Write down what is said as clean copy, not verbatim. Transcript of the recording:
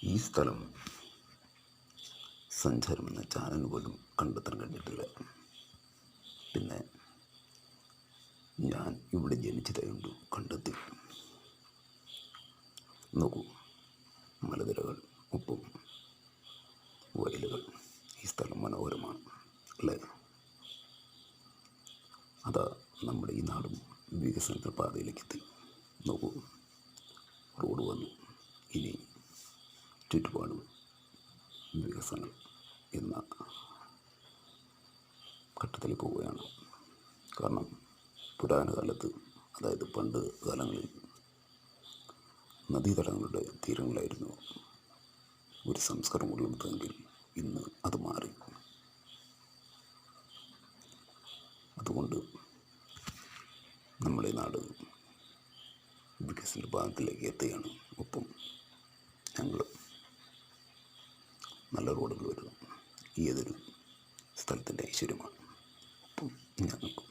ഈ സ്ഥലം സഞ്ചാരം എന്ന ചാനൽ പോലും കണ്ടെത്താൻ കഴിഞ്ഞിട്ടില്ല. പിന്നെ ഞാൻ ഇവിടെ ജനിച്ചതായുണ്ട് കണ്ടെത്തി. നോക്കൂ, മലനിരകൾ, ഒപ്പം വയലുകൾ. ഈ സ്ഥലം മനോഹരമാണ് അല്ലേ? അതാ നമ്മുടെ ഈ നാടും വികസന പാതയിലേക്കെത്തി. നോക്കൂ, റോഡ് വന്നു. ഇനി ചുറ്റുപാടും വികസനം എന്ന ഘട്ടത്തിൽ പോവുകയാണ്. കാരണം പുരാതന കാലത്ത്, അതായത് പണ്ട് കാലങ്ങളിൽ നദീതടങ്ങളുടെ തീരങ്ങളായിരുന്നു ഒരു സംസ്കാരം ഉള്ളതെങ്കിൽ ഇന്ന് അത് മാറി. അതുകൊണ്ട് നമ്മുടെ നാട് വികസന പാതത്തിലേക്ക് എത്തുകയാണ്. ഒപ്പം ഞങ്ങൾ നല്ല റോഡുകൾ വരുന്നു. ഏതൊരു സ്ഥലത്തിൻ്റെ ഐശ്വര്യമാണ്. ഒപ്പം ഞങ്ങൾക്കും